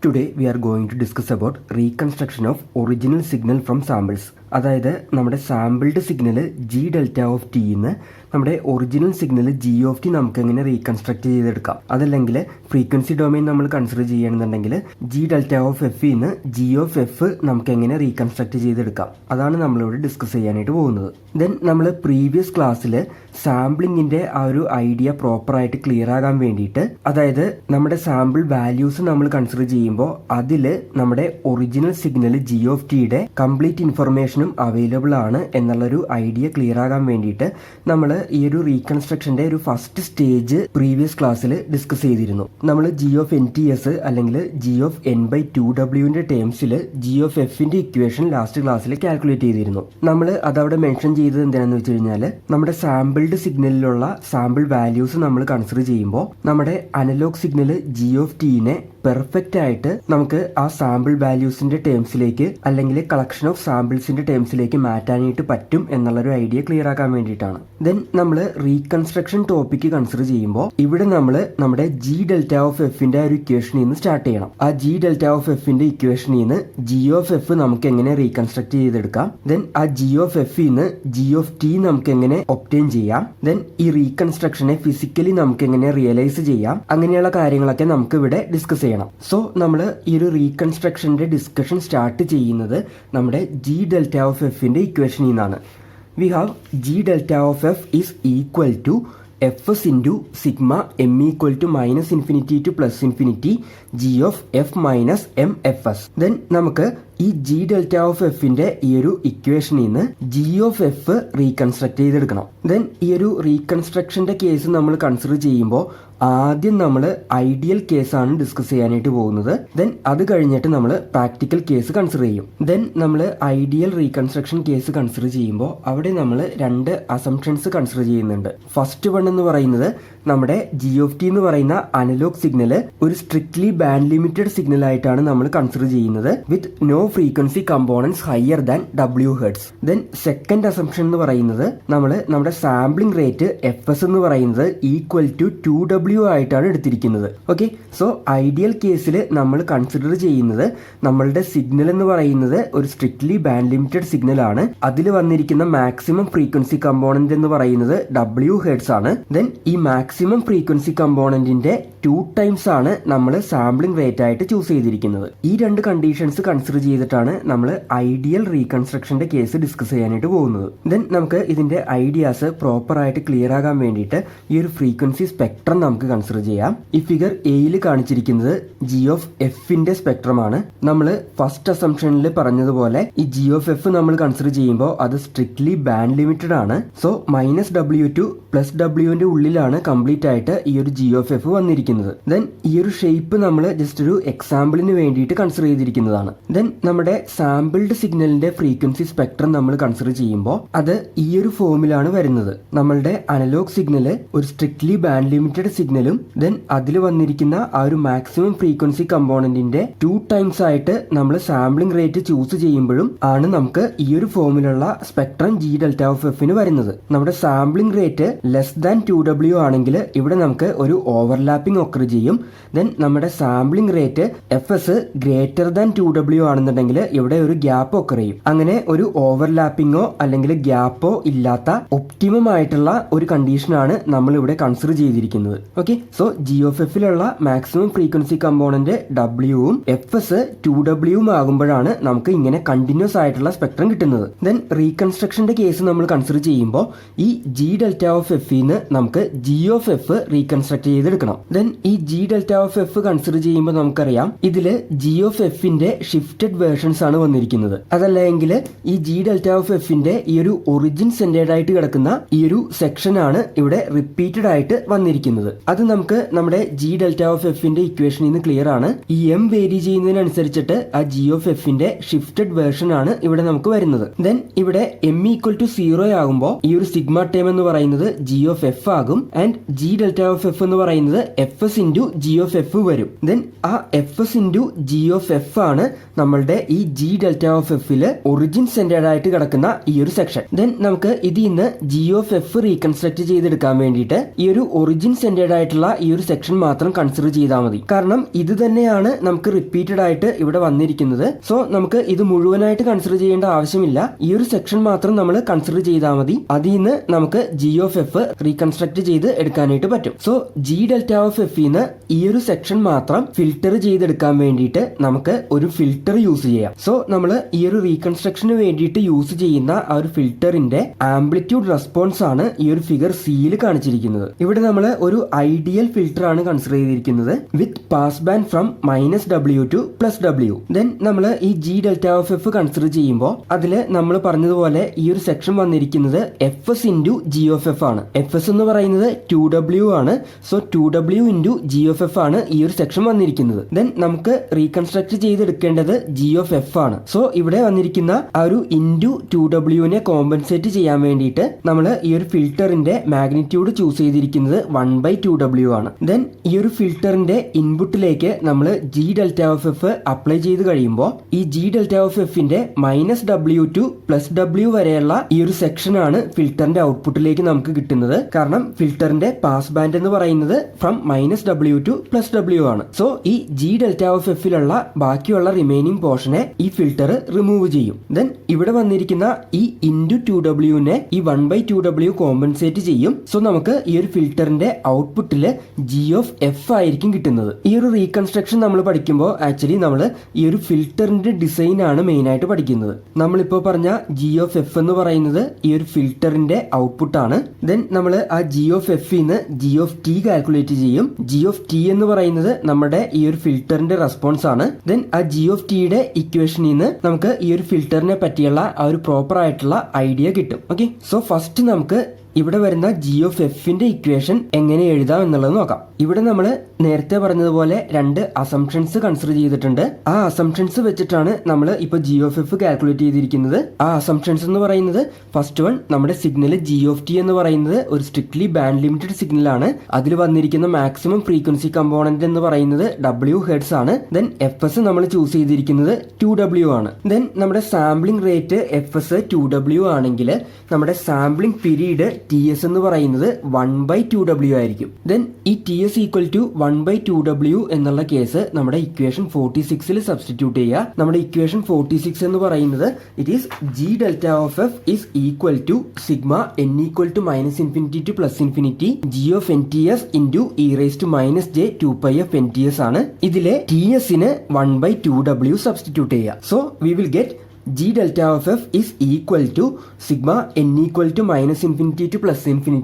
Today we are going to discuss about reconstruction of original signal from samples. അതായത് നമ്മുടെ sampled signal g delta of ടിന്ന് നമ്മുടെ original signal g of t നമുക്ക് എങ്ങനെ reconstruct ചെയ്തെടുക്കാം. അതല്ലെങ്കിൽ ഫ്രീക്വൻസി ഡൊമൈൻ നമ്മൾ കൺസിഡർ ചെയ്യണമെന്നുണ്ടെങ്കിൽ ജി ഡെൽറ്റ ഓഫ് എഫിന്ന് ജി ഓഫ് എഫ് നമുക്ക് എങ്ങനെ റീകൺസ്ട്രക്ട് ചെയ്തെടുക്കാം. അതാണ് നമ്മളിവിടെ ഡിസ്കസ് ചെയ്യാനായിട്ട് പോകുന്നത്. ദെൻ നമ്മൾ പ്രീവിയസ് ക്ലാസ്സിൽ സാമ്പിളിങ്ങിന്റെ ആ ഒരു ഐഡിയ പ്രോപ്പറായിട്ട് ക്ലിയർ ആകാൻ വേണ്ടിയിട്ട്, അതായത് നമ്മുടെ സാമ്പിൾ വാല്യൂസ് നമ്മൾ കൺസിഡർ ചെയ്യുമ്പോൾ അതിൽ നമ്മുടെ ഒറിജിനൽ സിഗ്നൽ ജി ഓഫ് ടിയുടെ കംപ്ലീറ്റ് ഇൻഫർമേഷൻ അവൈലബിൾ ആണ് എന്നുള്ളൊരു ഐഡിയ ക്ലിയർ ആകാൻ വേണ്ടിയിട്ട് നമ്മൾ ഈ ഒരു റീകൺസ്ട്രക്ഷന്റെ ഒരു ഫസ്റ്റ് സ്റ്റേജ് പ്രീവിയസ് ക്ലാസ്സിൽ ഡിസ്കസ് ചെയ്തിരുന്നു. നമ്മൾ g of n t s അല്ലെങ്കിൽ g of N by 2w ടേംസിൽ ജി ഓഫ് എഫിന്റെ ഇക്വേഷൻ ലാസ്റ്റ് ക്ലാസ്സിൽ കാൽക്കുലേറ്റ് ചെയ്തിരുന്നു. നമ്മൾ അതവിടെ മെൻഷൻ ചെയ്തത് എന്താണെന്ന് വെച്ച് കഴിഞ്ഞാൽ, നമ്മുടെ സാമ്പിൾഡ് സിഗ്നലിലുള്ള സാമ്പിൾ വാല്യൂസ് നമ്മൾ കൺസിഡർ ചെയ്യുമ്പോൾ നമ്മുടെ അനലോഗ് സിഗ്നൽ ജി ഓഫ് ടിനെ പെർഫെക്റ്റ് ആയിട്ട് നമുക്ക് ആ സാമ്പിൾ വാല്യൂസിന്റെ ടേംസിലേക്ക് അല്ലെങ്കിൽ കളക്ഷൻ ഓഫ് സാമ്പിൾസിന്റെ ടേംസിലേക്ക് മാറ്റാനായിട്ട് പറ്റും എന്നുള്ളൊരു ഐഡിയ ക്ലിയർ ആക്കാൻ വേണ്ടിയിട്ടാണ്. ദെൻ നമ്മൾ റീകൺസ്ട്രക്ഷൻ ടോപ്പിക്ക് കൺസിഡർ ചെയ്യുമ്പോൾ ഇവിടെ നമ്മൾ നമ്മുടെ ജി ഡെൽറ്റ ഓഫ് എഫിന്റെ ഒരു ഇക്വേഷനിൽ നിന്ന് സ്റ്റാർട്ട് ചെയ്യണം. ആ ജി ഡെൽറ്റ ഓഫ് എഫിന്റെ ഇക്വേഷനിൽ നിന്ന് ജി ഓഫ് എഫ് നമുക്ക് എങ്ങനെ റീകൺസ്ട്രക്ട് ചെയ്തെടുക്കാം. ദെൻ ആ ജി ഓഫ് എഫിൽ നിന്ന് ജി ഓഫ് ടി നമുക്ക് എങ്ങനെ ഒബ്റ്റെയിൻ ചെയ്യാം. ദെൻ ഈ റീകൺസ്ട്രക്ഷനെ ഫിസിക്കലി നമുക്ക് എങ്ങനെ റിയലൈസ് ചെയ്യാം. അങ്ങനെയുള്ള കാര്യങ്ങളൊക്കെ നമുക്ക് ഇവിടെ ഡിസ്കസ് ചെയ്യണം. സോ നമ്മൾ ഈ ഒരു റീകൺസ്ട്രക്ഷന്റെ ഡിസ്കഷൻ സ്റ്റാർട്ട് ചെയ്യുന്നത് നമ്മുടെ ജി ഡെൽറ്റ ഓഫ് എഫിന്റെ ഇക്വേഷനിൽ നിന്നാണ്. We have G delta of F is equal to F S into sigma M equal to minus infinity to plus infinity G of F minus M F S. Then നമുക്ക് ഈ g delta of എഫിന്റെ ഈ ഒരു ഇക്വേഷനിൽ നിന്ന് G of f reconstruct ചെയ്തെടുക്കണം. Then ഈ ഒരു റീകൺസ്ട്രക്ഷന്റെ കേസ് നമ്മൾ കൺസിഡർ ചെയ്യുമ്പോൾ ആദ്യം നമ്മൾ ഐഡിയൽ കേസാണ് ഡിസ്കസ് ചെയ്യാനായിട്ട് പോകുന്നത്. ദെൻ അത് കഴിഞ്ഞിട്ട് നമ്മൾ പ്രാക്ടിക്കൽ കേസ് കൺസിഡർ ചെയ്യും. ദെൻ നമ്മൾ ഐഡിയൽ റീകൺസ്ട്രക്ഷൻ കേസ് കൺസിഡർ ചെയ്യുമ്പോൾ അവിടെ നമ്മൾ രണ്ട് അസംപ്ഷൻസ് കൺസിഡർ ചെയ്യുന്നുണ്ട്. ഫസ്റ്റ് വൺ എന്ന് പറയുന്നത് നമ്മുടെ ജി ഓഫ് ടി എന്ന് പറയുന്ന അനലോഗ് സിഗ്നൽ ഒരു സ്ട്രിക്ട്ലി ബാൻഡ് ലിമിറ്റഡ് സിഗ്നൽ ആയിട്ടാണ് നമ്മൾ കൺസിഡർ ചെയ്യുന്നത് with no frequency components higher than W hertz. Then second assumption എന്ന് പറയുന്നത് നമ്മുടെ സാമ്പിളിംഗ് റേറ്റ് എഫ് എസ് എന്ന് പറയുന്നത് ഈക്വൽ ടു 2w ആയിട്ടാണ് എടുത്തിരിക്കുന്നത്. ഓക്കെ, സോ ഐഡിയൽ കേസിൽ നമ്മൾ കൺസിഡർ ചെയ്യുന്നത് നമ്മളുടെ സിഗ്നൽ എന്ന് പറയുന്നത് ഒരു സ്ട്രിക്ട്ലി ബാൻഡ് ലിമിറ്റഡ് സിഗ്നൽ ആണ്. അതിൽ വന്നിരിക്കുന്ന മാക്സിമം ഫ്രീക്വൻസി കമ്പോണന്റ് എന്ന് പറയുന്നത് ഡബ്ല്യു ഹെർട്സ് ആണ്. ദെൻ ഈ മാക്സിമം ഫ്രീക്വൻസി കമ്പോണന്റിന്റെ 2 ടൈംസ് ആണ് നമ്മൾ സാമ്പിളിംഗ് റേറ്റ് ആയിട്ട് ചൂസ് ചെയ്തിരിക്കുന്നത്. ഈ രണ്ട് കണ്ടീഷൻസ് കൺസിഡർ ചെയ്തിട്ടാണ് നമ്മൾ ഐഡിയൽ റീകൺസ്ട്രക്ഷന്റെ കേസ് ഡിസ്കസ് ചെയ്യാനായിട്ട് പോകുന്നത്. ദെൻ നമുക്ക് ഇതിന്റെ ഐഡിയാസ് പ്രോപ്പർ ആയിട്ട് ക്ലിയർ ആകാൻ വേണ്ടിയിട്ട് ഈ ഒരു ഫ്രീക്വൻസി സ്പെക്ട്രം നമുക്ക് കൺസിഡർ ചെയ്യാം. ഈ ഫിഗർ എയിൽ കാണിച്ചിരിക്കുന്നത് ജി ഓഫ് എഫിന്റെ സ്പെക്ട്രം ആണ്. നമ്മൾ ഫസ്റ്റ് അസംപ്ഷനിൽ പറഞ്ഞതുപോലെ ഈ ജി ഓഫ് എഫ് നമ്മൾ കൺസിഡർ ചെയ്യുമ്പോൾ അത് സ്ട്രിക്ട്ലി ബാൻഡ് ലിമിറ്റഡ് ആണ്. സോ മൈനസ് ഡബ്ല്യു ടു പ്ലസ് ഡബ്ല്യുവിന്റെ ഉള്ളിലാണ് കംപ്ലീറ്റ് ആയിട്ട് ഈ ഒരു ജി ഓഫ് എഫ് വന്നിരിക്കുന്നത്. ദെൻ ഈ ഒരു ഷേപ്പ് നമ്മൾ ജസ്റ്റ് ഒരു എക്സാമ്പിളിന് വേണ്ടിയിട്ട് കൺസിഡർ ചെയ്തിരിക്കുന്നതാണ്. ദെൻ നമ്മുടെ സാമ്പിൾഡ് സിഗ്നലിന്റെ ഫ്രീക്വൻസി സ്പെക്ട്രം നമ്മൾ കൺസിഡർ ചെയ്യുമ്പോൾ അത് ഈ ഒരു ഫോമിലാണ് വരുന്നത്. നമ്മളുടെ അനലോഗ് സിഗ്നല് ഒരു സ്ട്രിക്ട്ലി ബാൻഡ് ലിമിറ്റഡ് സിഗ്നലും ദെൻ അതിൽ വന്നിരിക്കുന്ന ആ ഒരു മാക്സിമം ഫ്രീക്വൻസി കമ്പോണന്റിന്റെ 2 ടൈംസ് ആയിട്ട് നമ്മൾ സാമ്പിളിംഗ് റേറ്റ് ചൂസ് ചെയ്യുമ്പോഴും ആണ് നമുക്ക് ഈ ഒരു ഫോമിലുള്ള സ്പെക്ട്രം ജി ഡെൽറ്റ ഓഫ് എഫിന് വരുന്നത്. നമ്മുടെ sampling rate less than 2w ആണെങ്കിൽ ഇവിടെ നമുക്ക് ഒരു ഓവർലാപ്പിംഗ് ഒക്കർ ചെയ്യും. ദെൻ നമ്മുടെ sampling rate F S greater than 2w ആണെന്നുണ്ടെങ്കിൽ ഇവിടെ ഒരു ഗ്യാപ്പ് ഒക്കർ ചെയ്യും. അങ്ങനെ ഒരു ഓവർലാപ്പിംഗോ അല്ലെങ്കിൽ ഗ്യാപ്പോ ഇല്ലാത്ത ഒപ്റ്റിമം ആയിട്ടുള്ള ഒരു കണ്ടീഷനാണ് നമ്മൾ ഇവിടെ കൺസിഡർ ചെയ്തിരിക്കുന്നത്. ഓക്കെ, സോ ജി ഓഫ് എഫിലുള്ള മാക്സിമം ഫ്രീക്വൻസി കമ്പോണന്റ് ഡബ്ല്യുവും എഫ് എസ് 2w ആകുമ്പോഴാണ് നമുക്ക് ഇങ്ങനെ കണ്ടിന്യൂസ് ആയിട്ടുള്ള സ്പെക്ട്രം കിട്ടുന്നത്. ദെൻ റീകൺസ്ട്രക്ഷന്റെ കേസ് നമ്മൾ കൺസിഡർ ചെയ്യുമ്പോൾ ഈ ജി ഡെൽറ്റ ഓഫ് എഫിന്ന് നമുക്ക് ജി ഓഫ് എഫ് റീകൺസ്ട്രക്ട് ചെയ്തെടുക്കണം. ദെൻ ഈ g delta of f consider ചെയ്യുമ്പോൾ നമുക്കറിയാം ഇതില് ജി ഓഫ് എഫിന്റെ ഷിഫ്റ്റഡ് വേർഷൻസ് ആണ് വന്നിരിക്കുന്നത്. അതല്ലെങ്കിൽ ഈ ജി ഡെൽറ്റ ഓഫ് എഫിന്റെ ഈ ഒരു ഒറിജിൻ സെന്റേഡ് ആയിട്ട് കിടക്കുന്ന ഈ ഒരു സെക്ഷൻ ആണ് ഇവിടെ റിപ്പീറ്റഡ് ആയിട്ട് വന്നിരിക്കുന്നത്. അത് നമുക്ക് നമ്മുടെ ജി ഡെൽറ്റ ഓഫ് എഫിന്റെ ഇക്വേഷനിൽ നിന്ന് ക്ലിയർ ആണ്. ഈ എം വേരി ചെയ്യുന്നതിനനുസരിച്ചിട്ട് ആ ജി ഓഫ് എഫിന്റെ ഷിഫ്റ്റഡ് വേർഷൻ ആണ് ഇവിടെ നമുക്ക് വരുന്നത്. ദെൻ ഇവിടെ എം ഈക്വൽ ടു 0 ആകുമ്പോൾ ഈ ഒരു സിഗ്മ ടേം എന്ന് പറയുന്നത് ജി ഓഫ് എഫ് ആകും. And G delta of F എന്ന് പറയുന്നത് F S into g of F വരും. ദെൻ ആ F S into g of f ആണ് നമ്മളുടെ ഈ ജി ഡെൽറ്റ ഓഫ് എഫിൽ ഒറിജിൻ സെന്റേഡ് ആയിട്ട് കിടക്കുന്ന ഈ ഒരു സെക്ഷൻ. ദെൻ നമുക്ക് ഇതിൽ നിന്ന് ജി ഓഫ് എഫ് റീകൺസ്ട്രക്ട് ചെയ്തെടുക്കാൻ വേണ്ടിയിട്ട് ഈ ഒരു ഒറിജിൻ സെന്റേഡ് ആയിട്ടുള്ള ഈ ഒരു സെക്ഷൻ മാത്രം കൺസിഡർ ചെയ്താൽ മതി. കാരണം ഇത് തന്നെയാണ് നമുക്ക് റിപ്പീറ്റഡ് ആയിട്ട് ഇവിടെ വന്നിരിക്കുന്നത്. സോ നമുക്ക് ഇത് മുഴുവനായിട്ട് കൺസിഡർ ചെയ്യേണ്ട ആവശ്യമില്ല. ഈ ഒരു സെക്ഷൻ മാത്രം നമ്മൾ കൺസിഡർ ചെയ്താൽ മതി. അതിൽ നിന്ന് നമുക്ക് ജി ഓഫ് എഫ് റീകൺസ്ട്രക്ട് ചെയ്ത് എടുക്കാനായിട്ട് പറ്റും. So G delta of F ന്ന് ഈ ഒരു സെക്ഷൻ മാത്രം ഫിൽട്ടർ ചെയ്തെടുക്കാൻ വേണ്ടിയിട്ട് നമുക്ക് ഒരു ഫിൽട്ടർ യൂസ് ചെയ്യാം. സോ നമ്മൾ ഈ ഒരു റീകൺസ്ട്രക്ഷന് വേണ്ടിയിട്ട് യൂസ് ചെയ്യുന്ന ആ ഒരു ഫിൽട്ടറിന്റെ ആംപ്ലിറ്റ്യൂഡ് റെസ്പോൺസ് ആണ് ഈ ഒരു ഫിഗർ സിയിൽ കാണിച്ചിരിക്കുന്നത്. ഇവിടെ നമ്മൾ ഒരു ഐഡിയൽ ഫിൽട്ടർ ആണ് കൺസിഡർ ചെയ്തിരിക്കുന്നത് with pass band from -W to +W. Then നമ്മൾ ഈ g delta of f consider ചെയ്യുമ്പോൾ അതിൽ നമ്മൾ പറഞ്ഞതുപോലെ ഈ ഒരു സെക്ഷൻ വന്നിരിക്കുന്നത് f S into g of f ആണ്. എഫ് എസ് എന്ന് പറയുന്നത് 2W ആണ്. So 2W into g of f ആണ് ഈ ഒരു സെക്ഷൻ വന്നിരിക്കുന്നത്. ദെൻ നമുക്ക് റീകൺസ്ട്രക്ട് ചെയ്തെടുക്കേണ്ടത് ജി ഓഫ് എഫ് ആണ്. സോ ഇവിടെ വന്നിരിക്കുന്ന ആ ഒരു ഇൻറ്റു 2W കോമ്പൻസേറ്റ് ചെയ്യാൻ വേണ്ടിയിട്ട് നമ്മൾ ഈ ഒരു ഫിൽട്ടറിന്റെ മാഗ്നിറ്റ്യൂഡ് ചൂസ് ചെയ്തിരിക്കുന്നത് 1/2W ആണ്. ദെൻ ഈ ഒരു ഫിൽട്ടറിന്റെ ഇൻപുട്ടിലേക്ക് നമ്മൾ G delta of F apply ചെയ്ത് കഴിയുമ്പോൾ ഈ ജി ഡെൽറ്റ ഓഫ് എഫിന്റെ -W ടു +W വരെയുള്ള ഈ ഒരു സെക്ഷൻ ആണ് ഫിൽട്ടറിന്റെ ഔട്ട്പുട്ടിലേക്ക് നമുക്ക് കിട്ടുന്നത്. കാരണം ഫിൽട്ടറിന്റെ പാസ് ബാൻഡ് എന്ന് പറയുന്നത് ഫ്രം -W ടു +W ആണ്. സോ ഈ ജി ഡെൽറ്റ ഓഫ് എഫിലുള്ള ബാക്കിയുള്ള റിമൈനിങ് പോർഷനെ ഈ ഫിൽട്ടർ റിമൂവ് ചെയ്യും. ദെൻ ഇവിടെ വന്നിരിക്കുന്ന ഈ ഇൻറ്റു 2W ഈ 1/2W കോമ്പൻസേറ്റ് ചെയ്യും. സോ നമുക്ക് ഈ ഒരു ഫിൽട്ടറിന്റെ ഔട്ട്പുട്ടിൽ ജി ഓഫ് എഫ് ആയിരിക്കും കിട്ടുന്നത്. ഈ ഒരു റീകൺസ്ട്രക്ഷൻ നമ്മൾ പഠിക്കുമ്പോൾ ആക്ച്വലി നമ്മൾ ഈ ഒരു ഫിൽട്ടറിന്റെ ഡിസൈൻ ആണ് മെയിൻ ആയിട്ട് പഠിക്കുന്നത്. നമ്മളിപ്പോൾ പറഞ്ഞ ജി ഓഫ് എഫ് എന്ന് പറയുന്നത് ഈ ഒരു ഫിൽട്ടറിന്റെ ഔട്ട്പുട്ട് ആണ്. ദെൻ നമ്മൾ ആ ജി ഓഫ് എഫ് ന്ന് ജി ഓഫ് ടി കാൽക്കുലേറ്റ് ചെയ്യും. ജി ഓഫ് ടി എന്ന് പറയുന്നത് നമ്മുടെ ഈ ഒരു ഫിൽട്ടറിന്റെ റെസ്പോൺസ് ആണ്. ദെൻ ആ ജി ഓഫ് ടിയുടെ ഇക്വേഷനിൽ നിന്ന് നമുക്ക് ഈ ഒരു ഫിൽട്ടറിനെ പറ്റിയുള്ള ആ ഒരു പ്രോപ്പർ ആയിട്ടുള്ള ഐഡിയ കിട്ടും. ഓക്കെ, സോ ഫസ്റ്റ് നമുക്ക് ഇവിടെ വരുന്ന ജി ഓഫ് എഫിന്റെ ഇക്വേഷൻ എങ്ങനെ എഴുതാം എന്നുള്ളത് നോക്കാം. ഇവിടെ നമ്മൾ നേരത്തെ പറഞ്ഞതുപോലെ രണ്ട് അസംപ്ഷൻസ് കൺസിഡർ ചെയ്തിട്ടുണ്ട്. ആ അസംപ്ഷൻസ് വെച്ചിട്ടാണ് നമ്മൾ ഇപ്പോൾ ജി ഓഫ് എഫ് കാൽക്കുലേറ്റ് ചെയ്തിരിക്കുന്നത്. ആ അസംപ്ഷൻസ് എന്ന് പറയുന്നത് ഫസ്റ്റ് വൺ, നമ്മുടെ സിഗ്നൽ ജി ഓഫ് ടി എന്ന് പറയുന്നത് ഒരു സ്ട്രിക്ട്ലി ബാൻഡ് ലിമിറ്റഡ് സിഗ്നൽ ആണ്. അതിൽ വന്നിരിക്കുന്ന മാക്സിമം ഫ്രീക്വൻസി കമ്പോണന്റ് എന്ന് പറയുന്നത് W ഹെർട്സ് ആണ്. ദെൻ എഫ് എസ് നമ്മൾ ചൂസ് ചെയ്തിരിക്കുന്നത് 2W ആണ്. ദെൻ നമ്മുടെ sampling rate F s 2W ആണെങ്കിൽ നമ്മുടെ സാമ്പിളിംഗ് പീരീഡ് TS എന്ന് പറയുന്നത് 1/2W ആയിരിക്കും. ദെൻ ഈ TS ഈക്വൽ ടു 1/2W എന്നുള്ള കേസ് നമ്മുടെ ഇക്വേഷൻ 46 സബ്സ്റ്റിറ്റ്യൂട്ട് ചെയ്യുക. നമ്മുടെ ഇക്വേഷൻ 46 എന്ന് പറയുന്നത് it is G delta of F is equal to sigma n equal to -∞ to +∞ G of NTS into e⁻j2πf NTS ആണ്. ഇതിലെ TS ന് 1/2W സബ്സ്റ്റിറ്റ്യൂട്ട് ചെയ്യുക. So we will get G delta of f is equal to sigma n equal to -∞ to +∞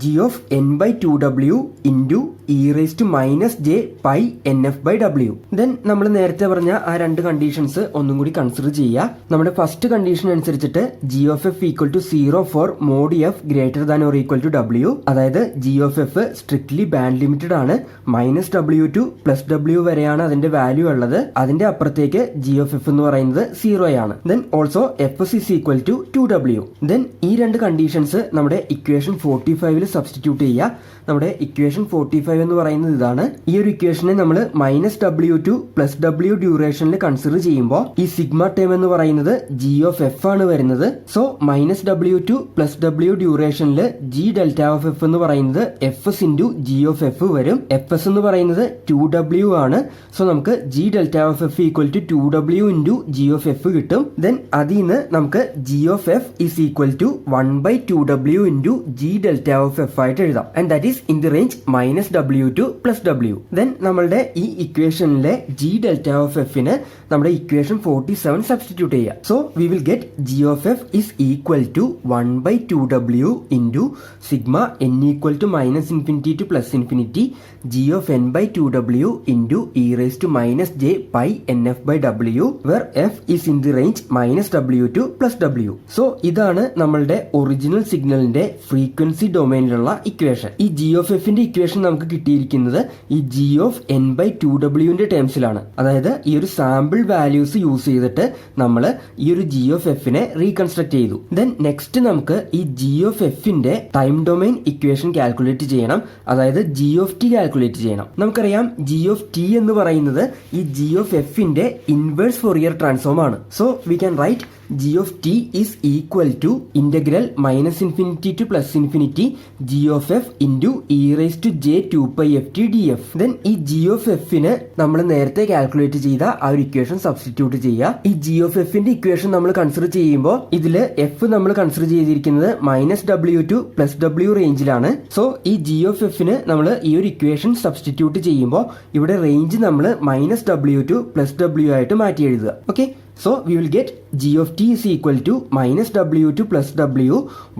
g of n/2W into e⁻j⁻nf/W. Then നമ്മൾ നേരത്തെ പറഞ്ഞ ആ രണ്ട് conditions ഒന്നും കൂടി കൺസിഡർ ചെയ്യുക. നമ്മുടെ ഫസ്റ്റ് കണ്ടീഷൻ അനുസരിച്ചിട്ട് g of f equal to 0 for mod f greater than or equal to W. അതായത് g of f strictly band limited ആണ്. -W to +W വരെയാണ് അതിന്റെ വാല്യൂ ഉള്ളത്. അതിന്റെ അപ്പുറത്തേക്ക് g of f എന്ന് പറയുന്നത് 0 ആണ്. Then also fs is equal to 2W. Then ഈ രണ്ട് കണ്ടീഷൻസ് നമ്മുടെ ഇക്വേഷൻ 45 സബ്സ്റ്റിറ്റ്യൂട്ട് ചെയ്യുക. നമ്മുടെ ഇക്വേഷൻ 45 എന്ന് പറയുന്നത് ഇതാണ്. ഈ ഒരു ഇക്വേഷനെ നമ്മൾ -W to +W ഡ്യൂറേഷനിൽ കൺസിഡർ ചെയ്യുമ്പോൾ ഈ സിഗ്മ ടേം എന്ന് പറയുന്നത് g of f ആണ് വരുന്നത്. So -W to +W ഡ്യൂറേഷനിൽ g delta of f എന്ന് പറയുന്നത് fs into g of f വരും. fs എന്ന് പറയുന്നത് 2W ആണ്. സോ നമുക്ക് g delta of f equal to 2W into g of f കിട്ടും. ദെൻ അതിൽ നിന്ന് നമുക്ക് g of f is equal to 1/2W into g delta of f ആയിട്ട് എഴുതാം. And that is in the range -W to +W. Then നമ്മളുടെ ഈ ഇക്വേഷനിലെ g delta of f ന് നമ്മുടെ ഇക്വേഷൻ 47 സബ്സ്റ്റിറ്റ്യൂട്ട് ചെയ്യാം. So we will get g of f is equal to 1/2W into sigma n equal to -∞ to +∞ g of n/2W into e⁻j⁻nf/W where f is in the range -W to +W. So ഇതാണ് നമ്മളുടെ original സിഗ്നലിന്റെ frequency ഡൊമൈനിലുള്ള equation. ഈ g of f ന്റെ equation നമുക്ക് കിട്ടിയിരിക്കുന്നത് ഈ G of N by 2w ടേംസിലാണ്. അതായത് ഈ ഒരു സാമ്പിൾ വാല്യൂസ് യൂസ് ചെയ്തിട്ട് നമ്മൾ ഈ ഒരു ജി ഓഫ് എഫിനെ റീകൺസ്ട്രക്ട് ചെയ്തു. ദെൻ നെക്സ്റ്റ് നമുക്ക് ഈ ജി ഓഫ് എഫിന്റെ ടൈം ഡൊമൈൻ ഇക്വേഷൻ കാൽക്കുലേറ്റ് ചെയ്യണം. അതായത് ജി ഓഫ് ടി കാൽക്കുലേറ്റ് ചെയ്യണം. നമുക്കറിയാം ജി ഓഫ് ടി എന്ന് പറയുന്നത് ഈ ജി ഓഫ് എഫിന്റെ ഇൻവേഴ്സ് ഫോറിയർ ട്രാൻസ്ഫോം ആണ്. So we can write g of t is equal to integral minus infinity to plus infinity g of f into e raised to j 2 pi f t df. Then ഈ g of f ന് നമ്മൾ നേരത്തെ calculate ചെയ്ത ആ ഒരു equation substitute ചെയ്യുക. ഈ g of f ന്റെ ഇക്വേഷൻ നമ്മൾ കൺസിഡർ ചെയ്യുമ്പോൾ ഇതില് f നമ്മൾ കൺസിഡർ ചെയ്തിരിക്കുന്നത് -w to +w റേഞ്ചിലാണ്. സോ ഈ g of f ന് നമ്മൾ ഈ ഒരു ഇക്വേഷൻ സബ്സ്റ്റിറ്റ്യൂട്ട് ചെയ്യുമ്പോൾ ഇവിടെ റേഞ്ച് നമ്മൾ -w to +w ആയിട്ട് മാറ്റി എഴുതുക. Okay, so we will get g of t is equal to -w to +w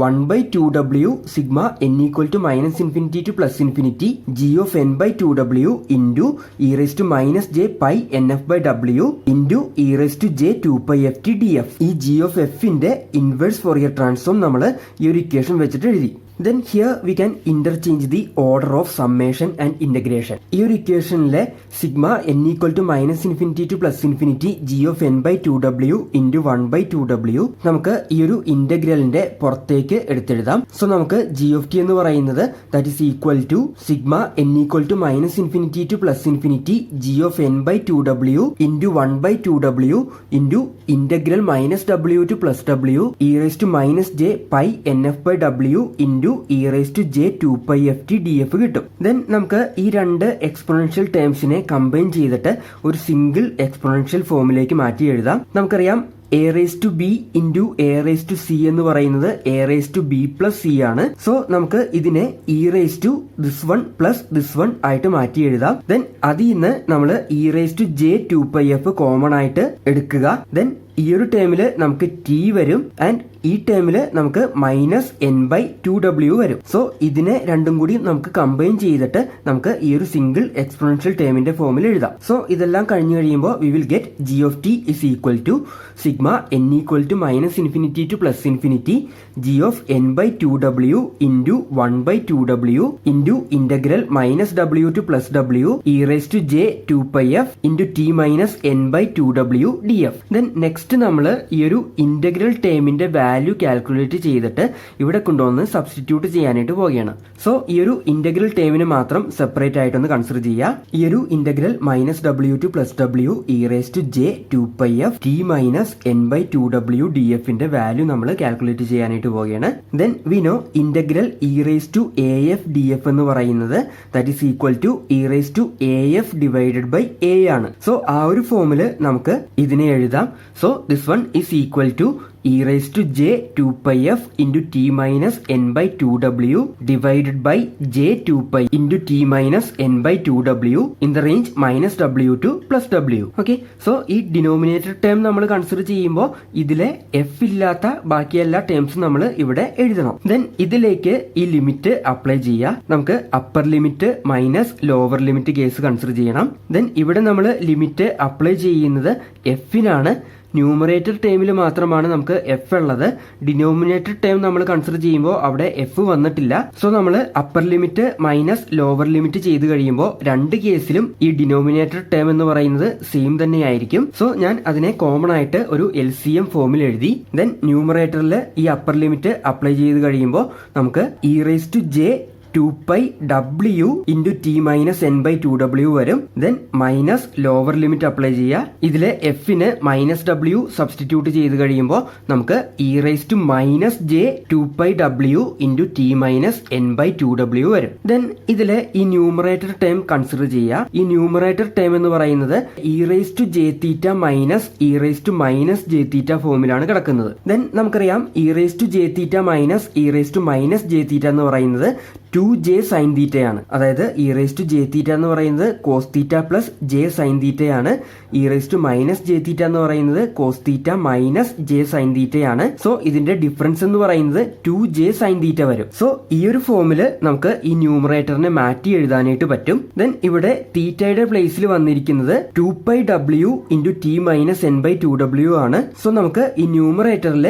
1 by 2w sigma n equal to minus infinity to plus infinity g of n by 2w into e raised to minus j pi nf by w into e raised to j 2 pi f t df. ഈ g of f ന്റെ inverse Fourier transform നമ്മൾ ഈ ഒരു equation വെച്ചിട്ട് എഴുതി. Then here we can interchange the order of summation and integration. ഈ ഒരു ഇക്വേഷനിലെ sigma n equal to minus infinity to plus infinity g of n by 2w into 1 by 2w നമുക്ക് ഈ ഒരു ഇന്റഗ്രലിന്റെ പുറത്തേക്ക് എടുത്തെഴുതാം. സോ നമുക്ക് g of t എന്ന് പറയുന്നത് that is equal to sigma n equal to minus infinity to plus infinity g of n by 2w into 1 by 2w into integral minus w to plus w e raised to minus j pi nf by w into e raised to j 2 pi f t df കിട്ടും. Then നമുക്ക് ഈ രണ്ട് exponential ടേംസിനെ combine ചെയ്തിട്ട് ഒരു single exponential ഫോമിലേക്ക് മാറ്റി എഴുതാം. നമുക്കറിയാം a raised to b into a raised to c എന്ന് പറയുന്നത് a raised to b plus c ആണ്. സോ നമുക്ക് ഇതിനെ e raised to this one plus this one ആയിട്ട് മാറ്റി എഴുതാം. ദെൻ അതിൽ നിന്ന് നമ്മൾ e raised to j 2 pi f common ആയിട്ട് എടുക്കുക. ദെൻ ഈ ഒരു ടേമില് നമുക്ക് t വരും ആൻഡ് ഈ ടേമില് നമുക്ക് -n/2w വരും. സോ ഇതിനെ രണ്ടും കൂടി നമുക്ക് കമ്പൈൻ ചെയ്തിട്ട് നമുക്ക് ഈ ഒരു സിംഗിൾ എക്സ്പോണൻഷ്യൽ ടേമിന്റെ ഫോമിൽ എഴുതാം. സോ ഇതെല്ലാം കഴിഞ്ഞു കഴിയുമ്പോൾ V will get g of t is equal to sigma n equal to minus infinity to plus infinity g of n/2w into 1/2w into integral -w to plus w e raised to j 2 pi f into t minus n/2w df. Then next നമ്മൾ ഈ ഒരു integral ടേമിന്റെ value calculate ചെയ്തിട്ട് ഇവിടെ കൊണ്ടുവന്ന് substitute ചെയ്യാനായിട്ട് പോവുകയാണ്. So ഈ ഒരു ഇന്റഗ്രൽ ടേമിന് മാത്രം സെപ്പറേറ്റ് ആയിട്ടൊന്ന് കൺസിഡർ ചെയ്യുക. ഈ ഒരു integral -w to +w e raised to j 2 pi f t minus n/2w df ന്റെ വാല്യൂ നമ്മൾ കാൽക്കുലേറ്റ് ചെയ്യാനായിട്ട് പോവുകയാണ്. Then we know integral e raised to af df എന്ന് പറയുന്നത് that is equal to e raised to af divided by a ആണ്. So ആ ഒരു ഫോമില് നമുക്ക് ഇതിനെ എഴുതാം. So this one is equal to e raised to j 2 pi f into t minus n/2w divided by j 2 pi into t minus n/2w in the range -w to +w. Okay, so ഈ denominator term നമ്മൾ consider ചെയ്യുമ്പോൾ ഇതിലെ f ഇല്ലാത്ത ബാക്കി എല്ലാ ടേംസും നമ്മൾ ഇവിടെ എഴുതണം. ദെൻ ഇതിലേക്ക് ഈ ലിമിറ്റ് അപ്ലൈ ചെയ്യുക. നമുക്ക് upper limit minus lower limit case consider ചെയ്യണം. ദെൻ ഇവിടെ നമ്മൾ ലിമിറ്റ് അപ്ലൈ ചെയ്യുന്നത് എഫിനാണ്. ന്യൂമറേറ്റർ ടേമിൽ മാത്രമാണ് നമുക്ക് എഫ് ഉള്ളത്. ഡിനോമിനേറ്റർ ടേം നമ്മൾ കൺസിഡർ ചെയ്യുമ്പോൾ അവിടെ എഫ് വന്നിട്ടില്ല. സോ നമ്മൾ upper limit minus lower limit ചെയ്ത് കഴിയുമ്പോൾ രണ്ട് കേസിലും ഈ ഡിനോമിനേറ്റർ ടേം എന്ന് പറയുന്നത് സെയിം തന്നെയായിരിക്കും. സോ ഞാൻ അതിനെ കോമൺ ആയിട്ട് ഒരു LCM ഫോമിൽ എഴുതി. ദെൻ ന്യൂമറേറ്ററിൽ ഈ അപ്പർ ലിമിറ്റ് അപ്ലൈ ചെയ്ത് കഴിയുമ്പോൾ നമുക്ക് e raised to j 2 pi w into t minus n/2w വരും. Then minus lower limit apply ചെയ്യുക. ഇതിലെ എഫിന് -w സബ്സ്റ്റിറ്റ്യൂട്ട് ചെയ്ത് കഴിയുമ്പോൾ നമുക്ക് e raised to minus j 2 pi w into t minus n/2w വരും. ദെൻ ഇതിലെ ഈ ന്യൂമറേറ്റർ ടേം കൺസിഡർ ചെയ്യുക. ഈ ന്യൂമറേറ്റർ ടേം എന്ന് പറയുന്നത് e raised to j theta minus e raised to minus j theta ഫോമിലാണ് കിടക്കുന്നത്. ദെൻ നമുക്കറിയാം e raised to j theta minus e raised to minus j theta എന്ന് പറയുന്നത് 2j sin theta ആണ്. അതായത് e raised to j theta എന്ന് പറയുന്നത് cos theta plus j sin theta ആണ്. e raised to minus j theta എന്ന് പറയുന്നത് cos theta minus j sin theta ആണ്. സോ ഇതിന്റെ ഡിഫറൻസ് എന്ന് പറയുന്നത് 2j sin theta വരും. സോ ഈ ഒരു ഫോമില് നമുക്ക് ഈ ന്യൂമറേറ്ററിനെ മാറ്റി എഴുതാനായിട്ട് പറ്റും. ദെൻ ഇവിടെ തീറ്റയുടെ പ്ലേസിൽ വന്നിരിക്കുന്നത് 2 pi w into t minus n/2w ആണ്. സോ നമുക്ക് ഈ ന്യൂമറേറ്ററിൽ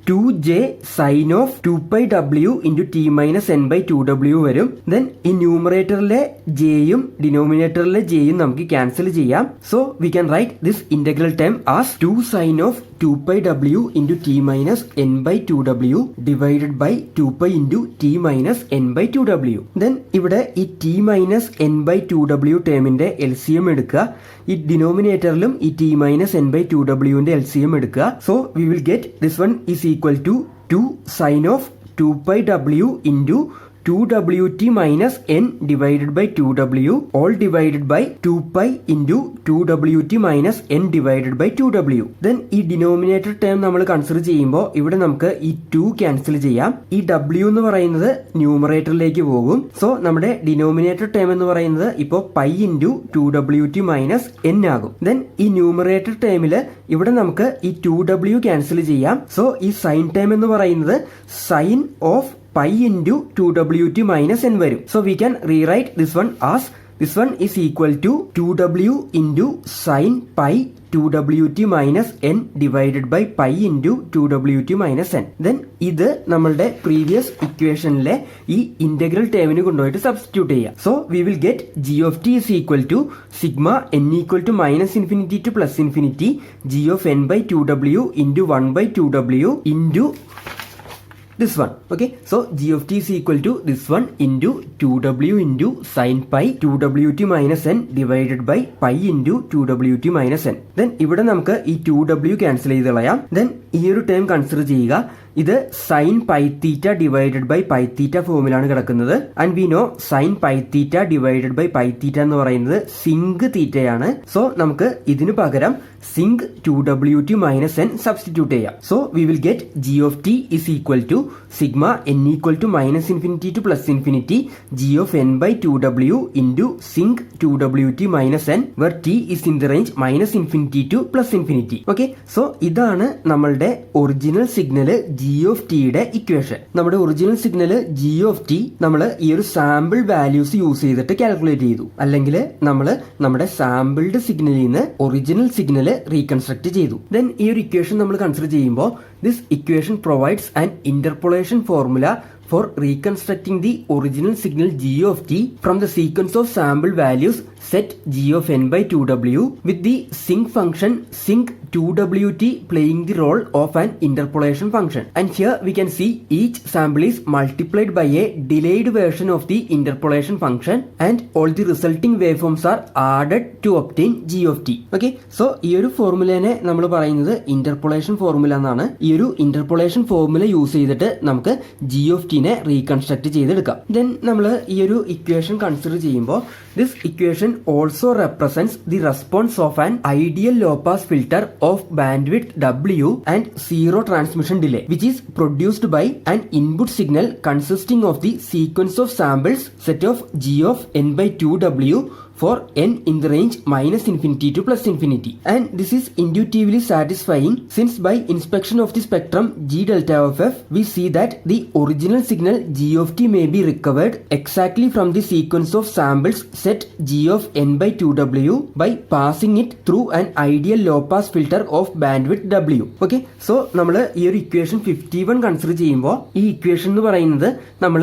2j sin of 2πw into t minus n by 2w വരും. ദെൻ ഈ ന്യൂമറേറ്ററിലെ ജെയും ഡിനോമിനേറ്ററിലെ ജെയും നമുക്ക് ക്യാൻസൽ ചെയ്യാം. So we can write this integral term as 2 sin of 2πw into t minus n by 2w divided by 2π into t minus n by 2w. Then ഇവിടെ ഈ t minus n by 2w ടേമിന്റെ LCM എടുക്കുക. ഈ ഡിനോമിനേറ്ററിലും ഈ t minus n by 2wന്റെ LCM എടുക്കുക. So we will get this one is equal to 2 sin of 2πw into 2wt minus n divided by 2w all divided by 2π into 2wt minus n divided by 2w. Then ഈ denominator term നമ്മൾ consider ചെയ്യുമ്പോൾ ഇവിടെ നമുക്ക് ഈ 2 cancel ചെയ്യാം. ഈ w എന്ന് പറയുന്നത് ന്യൂമറേറ്ററിലേക്ക് പോകും. സോ നമ്മുടെ ഡിനോമിനേറ്റർ ടേം എന്ന് പറയുന്നത് ഇപ്പോൾ pi into 2wt minus n ആകും. ദെൻ ഈ ന്യൂമറേറ്റർ ടേമിൽ ഇവിടെ നമുക്ക് ഈ 2w ക്യാൻസൽ ചെയ്യാം. സോ ഈ സൈൻ ടേം എന്ന് പറയുന്നത് sine of pi into 2wt minus n വരും. So we can rewrite this one as this one is equal to 2w into sin pi 2wt minus n divided by pi into 2wt minus n. Then ഇത് നമ്മളുടെ previous ഇക്വേഷനിലെ ഈ integral ടേമിന് കൊണ്ടുപോയിട്ട് substitute ചെയ്യാം. So we will get g of t is equal to sigma n equal to minus infinity to plus infinity g of n by 2w into 1 by 2w into this one. Okay, so g of t is equal to this one into 2w into sin pi 2wt minus n divided by pi into 2wt minus n. Then ഇവിടെ നമുക്ക് ഈ 2w cancel ചെയ്ത് കളയാം. Then ഈ ഒരു term consider ചെയ്യുക. ഇത് sine pi theta divided by pi theta ഫോമിലാണ് കിടക്കുന്നത്. And we know sine pi theta divided by pi theta എന്ന് പറയുന്നത് സിങ്ക് തീറ്റയാണ്. സോ നമുക്ക് ഇതിനു പകരം sinc 2wt minus n substitute ചെയ്യാം. So we will get g of t is equal to sigma n equal to minus infinity to plus infinity g of n by 2w into sinc 2wt minus n where t is in the range minus infinity to plus infinity. Okay, so ഇതാണ് നമ്മളുടെ original signal g of t യുടെ equation. നമ്മുടെ original signal g of t നമ്മൾ ഈ ഒരു sample values use ചെയ്തിട്ട് calculate ചെയ്തു. അല്ലെങ്കിൽ നമ്മൾ നമ്മുടെ സാമ്പിൾഡ് സിഗ്നലിൽ നിന്ന് ഒറിജിനൽ സിഗ്നൽ റീകൺസ്ട്രക്ട് ചെയ്തു. ദെൻ ഈ ഒരു ഇക്വേഷൻ നമ്മൾ കൺസിഡർ ചെയ്യുമ്പോൾ this equation provides an interpolation formula for reconstructing the original signal g of t from the sequence of sample values set g of n by 2w with the sinc function sinc 2wt playing the role of an interpolation function. And here we can see each sample is multiplied by a delayed version of the interpolation function and all the resulting waveforms are added to obtain g of t. Okay, so ഈ ഒരു ഫോർമുലേനെ നമ്മൾ പറയുന്നത് interpolation formula എന്നാണ്. ഈ ഒരു interpolation formula use ചെയ്തിട്ട് നമുക്ക് g of t നെ റീകൺസ്ട്രക്ട് ചെയ്തെടുക്കാം. ദെൻ നമ്മൾ ഈ ഒരു ഇക്വേഷൻ കൺസിഡർ ചെയ്യുമ്പോൾ this equation also represents the response of an ideal low pass filter of bandwidth W and zero transmission delay which is produced by an input signal consisting of the sequence of samples set of g of n by 2w for n in the range minus infinity to plus infinity. And this is intuitively satisfying since by inspection of the spectrum g delta of f we see that the original signal g of t may be recovered exactly from the sequence of samples set g of n by 2w by passing it through an ideal low pass filter of bandwidth w. Okay, so നമ്മൾ ഈ ഒരു equation 51 consider ചെയ്യുമ്പോൾ ഈ equation എന്ന് പറയുന്നത് നമ്മൾ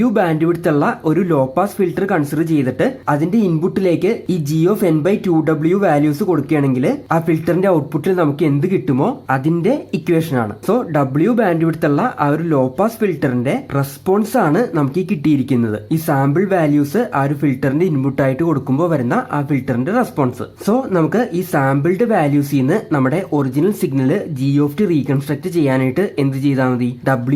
w bandwidth ഉള്ള ഒരു ലോ പാസ് ഫിൽറ്റർ കൺസിഡർ ചെയ്തിട്ട് അതിന്റെ ഇൻപുട്ടിലേക്ക് ഈ g of n by 2w values കൊടുക്കുകയാണെങ്കിൽ ആ ഫിൽറ്ററിന്റെ ഔട്ട്പുട്ടിൽ നമുക്ക് എന്ത് കിട്ടുമോ അതിന്റെ ഇക്വേഷൻ ആണ്. സോ w ബാൻഡ്വിഡ്ത്ത് ഉള്ള ആ ഒരു ലോ പാസ് ഫിൽറ്ററിന്റെ റെസ്പോൺസ് ആണ് നമുക്ക് ഈ കിട്ടിയിരിക്കുന്നത്. ഈ സാമ്പിൾ വാല്യൂസ് ആ ഒരു ഫിൽറ്ററിന്റെ ഇൻപുട്ട് ആയിട്ട് കൊടുക്കുമ്പോൾ വരുന്ന ആ ഫിൽറ്ററിന്റെ റെസ്പോൺസ്. സോ നമുക്ക് ഈ സാമ്പിൾഡ് വാല്യൂസിൽ നിന്ന് നമ്മുടെ original signal g of t reconstruct ചെയ്യാനായിട്ട് എന്ത് ചെയ്താൽ മതി,